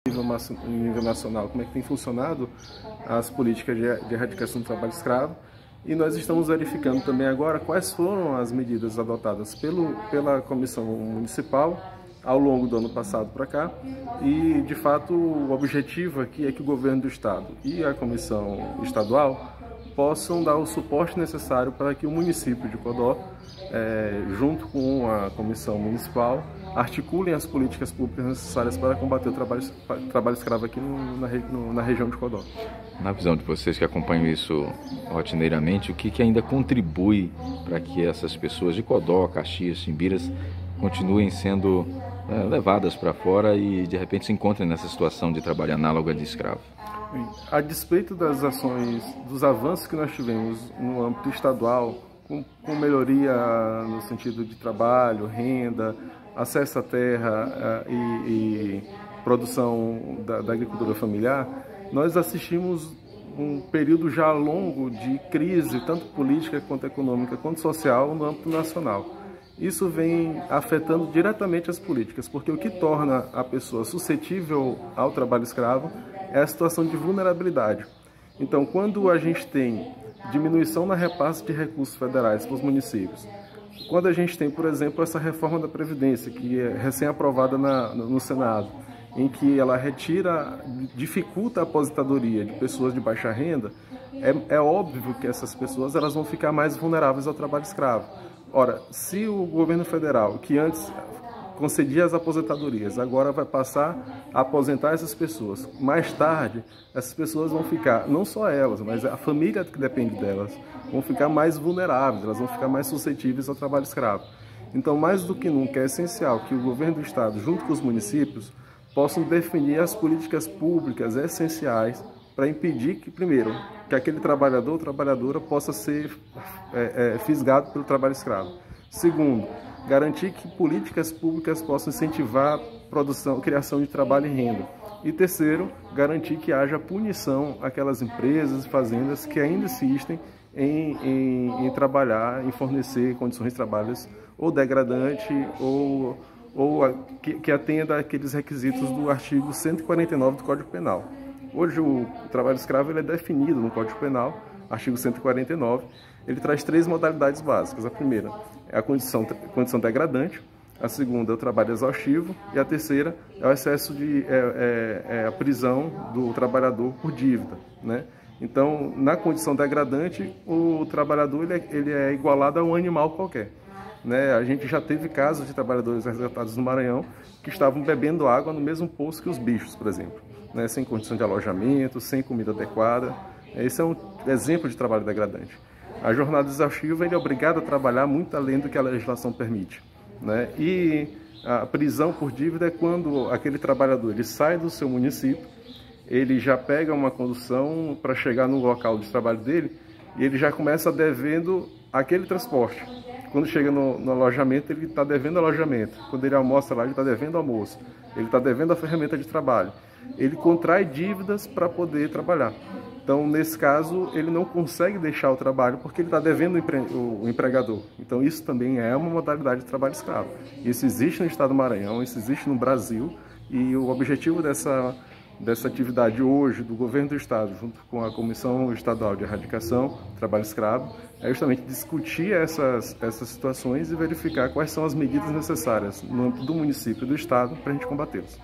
em nível nacional, como é que tem funcionado as políticas de erradicação do trabalho escravo, e nós estamos verificando também agora quais foram as medidas adotadas pela Comissão Municipal ao longo do ano passado para cá, e de fato o objetivo aqui é que o governo do estado e a Comissão Estadual possam dar o suporte necessário para que o município de Codó, junto com a Comissão Municipal, articulem as políticas públicas necessárias para combater o trabalho escravo aqui na região de Codó. Na visão de vocês que acompanham isso rotineiramente, o que ainda contribui para que essas pessoas de Codó, Caxias, Timbiras continuem sendo levadas para fora e de repente se encontrem nessa situação de trabalho análogo de escravo? A despeito das ações, dos avanços que nós tivemos no âmbito estadual, com melhoria no sentido de trabalho, renda, acesso à terra e produção da agricultura familiar, nós assistimos um período já longo de crise, tanto política quanto econômica, quanto social, no âmbito nacional. Isso vem afetando diretamente as políticas, porque o que torna a pessoa suscetível ao trabalho escravo é a situação de vulnerabilidade. Então, quando a gente tem diminuição na repasse de recursos federais para os municípios, quando a gente tem, por exemplo, essa reforma da Previdência, que é recém-aprovada no Senado, em que ela dificulta a aposentadoria de pessoas de baixa renda, é óbvio que essas pessoas elas vão ficar mais vulneráveis ao trabalho escravo. Ora, se o governo federal, que antes concedia as aposentadorias, agora vai passar a aposentar essas pessoas, mais tarde, essas pessoas vão ficar, não só elas, mas a família que depende delas, vão ficar mais vulneráveis, elas vão ficar mais suscetíveis ao trabalho escravo. Então, mais do que nunca, é essencial que o governo do estado, junto com os municípios, possam definir as políticas públicas essenciais para impedir que, primeiro, que aquele trabalhador ou trabalhadora possa ser fisgado pelo trabalho escravo. Segundo, garantir que políticas públicas possam incentivar a criação de trabalho e renda. E terceiro, garantir que haja punição àquelas empresas e fazendas que ainda insistem em trabalhar, em fornecer condições de trabalho ou degradante ou que atenda àqueles requisitos do artigo 149 do Código Penal. Hoje o trabalho escravo ele é definido no Código Penal, artigo 149, ele traz três modalidades básicas. A primeira é a condição degradante, a segunda é o trabalho exaustivo e a terceira é o excesso a prisão do trabalhador por dívida, né? Então, na condição degradante, o trabalhador ele é igualado a um animal qualquer, né? A gente já teve casos de trabalhadores resgatados no Maranhão que estavam bebendo água no mesmo poço que os bichos, por exemplo, né? Sem condição de alojamento, sem comida adequada. Esse é um exemplo de trabalho degradante. A jornada exaustiva ele é obrigado a trabalhar muito além do que a legislação permite, né? E a prisão por dívida é quando aquele trabalhador ele sai do seu município, ele já pega uma condução para chegar no local de trabalho dele e ele já começa devendo aquele transporte. Quando chega no alojamento, ele está devendo alojamento. Quando ele almoça lá, ele está devendo almoço. Ele está devendo a ferramenta de trabalho. Ele contrai dívidas para poder trabalhar. Então, nesse caso, ele não consegue deixar o trabalho porque ele está devendo o empregador. Então, isso também é uma modalidade de trabalho escravo. Isso existe no estado do Maranhão, isso existe no Brasil, e o objetivo dessa atividade hoje do governo do estado, junto com a Comissão Estadual de Erradicação do Trabalho Escravo, é justamente discutir essas situações e verificar quais são as medidas necessárias no âmbito do município e do estado para a gente combatê-los.